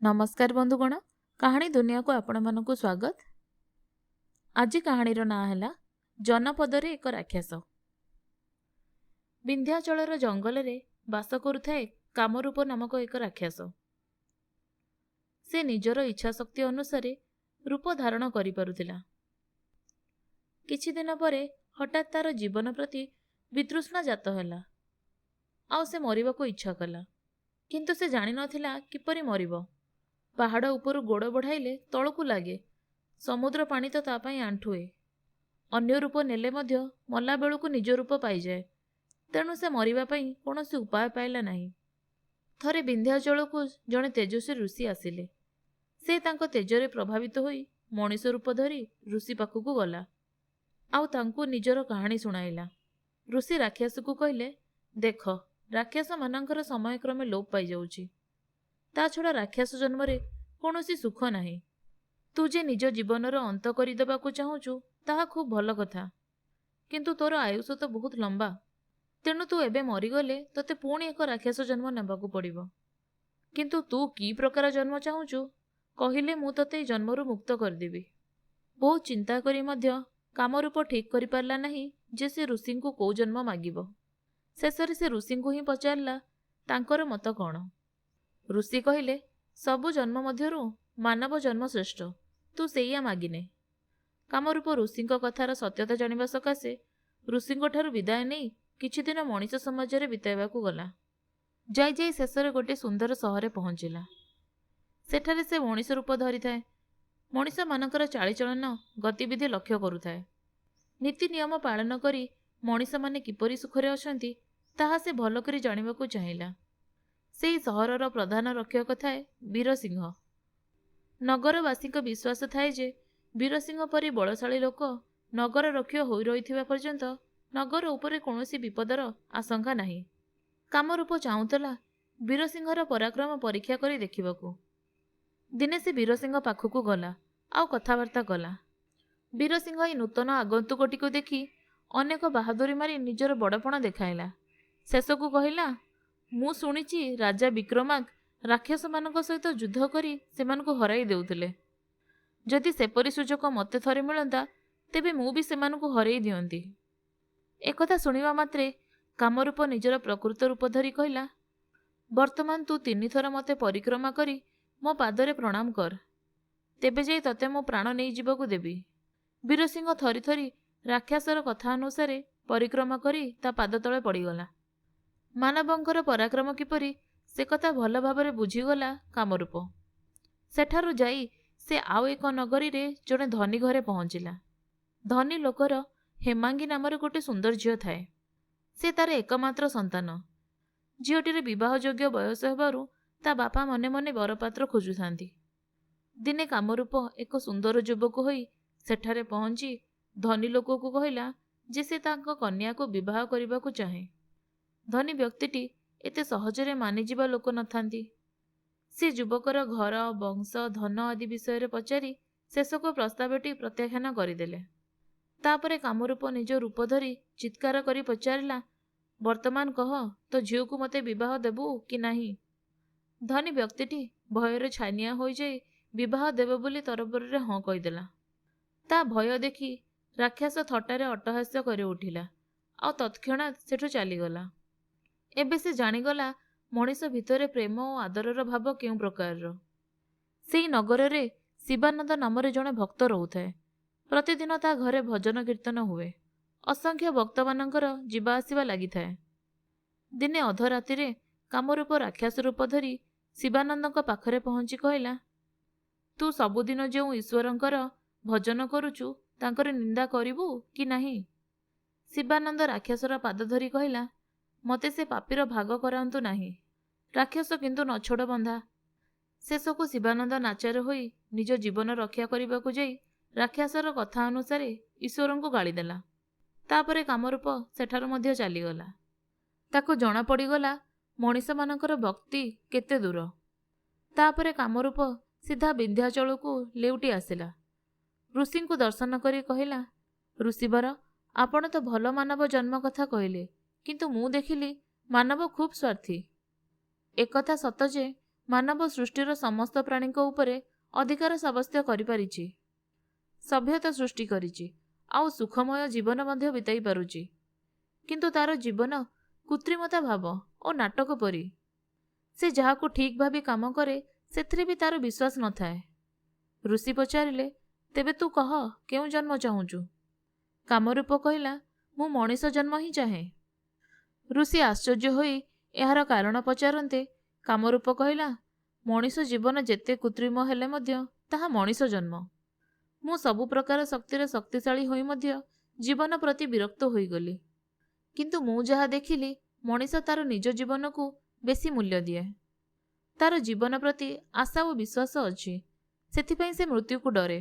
नमस्कार बंधुगण, कहानी दुनिया को आपण मानक स्वागत। आज कहानीर ना है जनपदरे एक राक्षस। विंध्याचलर जंगल रे बास करुथाए कामरूप नामक एक राक्षस। से निजर इच्छा शक्ति अनुसार रूप धारण करि पारुथिला। किछि दिन परे हठात तार जीवन प्रति वितृष्णा जात हैला। आउ से मरिबाको इच्छा कला, किंतु से जानि नथिला किपरि मरिबो। पहाड़ उपरू गोड़ बढ़ाइले तलकू लगे, समुद्र पानी तो तापाई आंठुए। अन्य रूप नेले मध्य मला बेलू निज रूप पाई जाए, तेणु से मरिबा पई कौनसी उपाय पाइला नहीं। थरे विंध्याचल को जड़े तेजस्वी ऋषि आसिले। से तांको तेजरे प्रभावित होई मनीष रूप धरी ऋषि पाखकू गला, आउ तांको निजर कहानी सुनाइला। ऋषि राक्षस को कहले, देख, राक्षस मानकर समय क्रमे लोप पाई जाउची। ता छड़ा राक्षस जन्म रे कौनसी सुख नहीं। तू जे निज जीवनर अंत करदेवाकू चाहूचु ताहा खूब भल कथा, किंतु तोर आयुष तो बहुत लंबा, तेणु तू एबे मरीगले तोते पुणी एक राक्षस जन्म नेबाकू पड़िबो। किंतु तू की प्रकार जन्म चाहूचु कहिले मु तोते जन्मरू मुक्त करदेबी। बहुत चिंता करी मध्य कामरूप ठीक करि पारला नहीं जे से ऋषि को कौ जन्म मागिबो। शेषरे से ऋषि को ही पचारला तांकर मत कौन। ऋषि कहले, सबु जन्म मध्यरु मानव जन्म श्रेष्ठ, तू सेया मागिने। कामरूप ऋषि कथार सत्यता जानिबा सकाशे ऋषि ठारू विदाय नहीं किछि दिन मनीष समाज रे बिताइबाकू गला। जाई जाई शेषरे गोटे सुंदर सहरे पहुंचिला। सेठारे से मनीष रूप धरी थाए। मनीष मानकर चालीचलन गतिविधि लक्ष्य करुथाए। नीति नियम पालन करी मनीष माने किपरि सुखरे अछंती ताहा से भल करी जानिबाकू चाहिला। सेही सहरर प्रधान रक्षक थाए वीरसिंह। नगरवासी विश्वास थाए जे वीरसिंह परी बलशाली लोक नगर रक्षक होई रहिथिबा पर्यंत नगर उपरे कौनसी विपदर आशंका नहीं। कामरूप चाहूला वीरसिंहर पराक्रम परीक्षा करी देखिबाकू। दिने से वीरसिंह पाखकू गला, आउ कथाबार्ता कला। वीरसिंह ई नूतन आगंतुकटी को देखी अनेक बहादुरी मारी निजर बड़पण देखाइला। शेषकू कहिला, मु शुणिची राजा विक्रमांक राक्षस मानक सहित युद्ध करी सेमानकू हराई देउथिले। जदि सेपरी सुजोग मते थरे मिलंता तेबे मु भी सेमानकू हराई दियंती। एकथा सुनिबा मात्रे कामरूप निजर प्रकृत रूप धरी कहिला, वर्तमान तू 3 थर मते परिक्रमा करी मो पादरे प्रणाम कर, तेबे जाई तते मो प्राण नहीं जीवकू देबी। वीरसिंह थरी थरी राक्षसर कथा अनुसारे परिक्रमा करी ता पाद तले पड़ीगला। मानवंकर पराक्रम किपरि से कथा भल भाबरे बुझीगला कामरूप। सेठारु जाई से आउ एक नगरी रे जड़े धनी घरे पहुंचिला। धनी लोकर हेमांगी नामर गोटे सुंदर झील थाए। से तार एकमात्र संतान। झीलटीर विवाह योग्य बयस हेबारु ता बापा मने मने बरपात्र खोजुथांती। दिने कामरूप एक सुंदर युवक होई सेठारे पहुंची धनी लोक को कहिला जे से तांको कन्या को विवाह करिबाकू चाहे। धनी व्यक्तिटी एते सहजरे मानिजिबा लोक नथांती। से युवकर घर वंश धन आदि विषय पचारि शेषक प्रस्तावटी प्रत्याख्यान करदेले। तापरे कामरूप निज रूप धरी चित्कार करी पचारिला, वर्तमान कह, तो झील को मते विवाह देबू कि नहीं। धनी व्यक्तिटी भयर छानिया हो जाई विवाह देव बोली तरबरे हाँ कहीदेला। ता भय देखी राक्षस थटारे अट्टहास्य करि उठिला, आ तत्क्षणात सेठु चलीगला। एबे से जानिगला मनीष भितरे प्रेम और आदरर भाव केउ प्रकारर। सेई नगर रे शिवानंद नामरे जणे भक्त रहुथाए। प्रतिदिन ता घरे भजन कीर्तन हुए। असंख्य भक्त मानकर जीवा आसिबा लागिथाए। दिने अधराति रे कामरूप राक्षस रूप धरी शिवानंदक पाखरे पहुंची कहिला, तू सबुदिन जो ईश्वरंकर भजन करुचु तांकर निंदा करिबू कि नहीं। शिवानंद राक्षसर पाद धरी कहिला, मते से पापीर भाग करांतु नहीं। राक्षस किंतु नछोड़ बंधा। शेषकू शिवानंद नाचार होई निज जीवन रक्षा करिबाकू जाई राक्षसर कथा अनुसार ईश्वरंकु गालीदेला। तापरे कामरूप सेठार मध्य चलीगला। ताको जना पड़ीगला मनीष मानकर भक्ति केते दूर। तापरे कामरूप सीधा विंध्याचल को लेउटी आसिला। ऋषि को दर्शन करी कहिला, ऋषिवर, आपण तो भल मानव जन्म कथा कहले, किंतु मु देखिली मानव खूब स्वार्थी। एकथा सत जे ମାନବ ସୃଷ୍ଟିର ସମସ୍ତ ପ୍ରାଣୀଙ୍କ ଉପରେ ଅଧିକାର ସାବ୍ୟସ୍ତ କରିପାରିଛି, ସଭ୍ୟତା ସୃଷ୍ଟି କରିଛି, ଆଉ ସୁଖମୟ ଜୀବନ ମଧ୍ୟ ବିତାଇ ପାରୁଛି। କିନ୍ତୁ ତାର ଜୀବନ କୃତ୍ରିମତା ଭାବ ଓ ନାଟକ ପରି। ସେ ଯାହାକୁ ଠିକ୍ ଭାବି କାମ କରେ ସେଥିରେ ବି ତାର ବିଶ୍ୱାସ ନଥାଏ। ଋଷି ପଚାରିଲେ, ତେବେ ତୁ କହ, କେଉଁ ଜନ୍ମ ଚାହୁଁଛୁ? କାମରୂପ କହିଲା, ମୁଁ ମଣିଷ ଜନ୍ମ ହିଁ ଚାହେଁ। ଋଷି ଆଶ୍ଚର୍ଯ୍ୟ ହୋଇ ଏହାର କାରଣ ପଚାରନ୍ତେ କାମରୂପ କହିଲା, ମଣିଷ ଜୀବନ ଯେତେ କୃତ୍ରିମ ହେଲେ ମଧ୍ୟ ତାହା ମଣିଷ ଜନ୍ମ। ମୁଁ ସବୁ ପ୍ରକାର ଶକ୍ତିରେ ଶକ୍ତିଶାଳୀ ହୋଇ ମଧ୍ୟ ଜୀବନ ପ୍ରତି ବିରକ୍ତ ହୋଇଗଲି। କିନ୍ତୁ ମୁଁ ଯାହା ଦେଖିଲି, ମଣିଷ ତାର ନିଜ ଜୀବନକୁ ବେଶୀ ମୂଲ୍ୟ ଦିଏ। ତାର ଜୀବନ ପ୍ରତି ଆଶା ଓ ବିଶ୍ୱାସ ଅଛି, ସେଥିପାଇଁ ସେ ମୃତ୍ୟୁକୁ ଡରେ,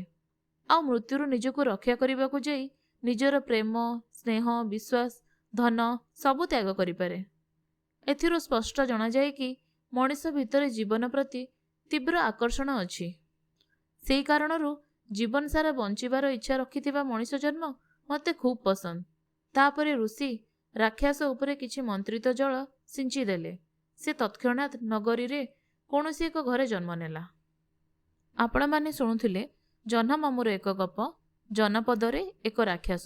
ଆଉ ମୃତ୍ୟୁରୁ ନିଜକୁ ରକ୍ଷା କରିବାକୁ ଯାଇ ନିଜର ପ୍ରେମ, ସ୍ନେହ, ବିଶ୍ୱାସ, ଧନ ସବୁ ତ୍ୟାଗ କରିପାରେ। ଏଥିରୁ ସ୍ପଷ୍ଟ ଜଣାଯାଏ କି ମଣିଷ ଭିତରେ ଜୀବନ ପ୍ରତି ତୀବ୍ର ଆକର୍ଷଣ ଅଛି। ସେହି କାରଣରୁ ଜୀବନ ସାରା ବଞ୍ଚିବାର ଇଚ୍ଛା ରଖିଥିବା ମଣିଷ ଜନ୍ମ ମୋତେ ଖୁବ୍ ପସନ୍ଦ। ତାପରେ ଋଷି ରାକ୍ଷସ ଉପରେ କିଛି ମନ୍ତ୍ରିତ ଜଳ ସିଞ୍ଚିଦେଲେ। ସେ ତତ୍କ୍ଷଣାତ୍ ନଗରୀରେ କୌଣସି ଏକ ଘରେ ଜନ୍ମ ନେଲା। ଆପଣମାନେ ଶୁଣୁଥିଲେ ଜହ୍ନମାମୁଁର ଏକ ଗପ, ଜନପଦରେ ଏକ ରାକ୍ଷସ।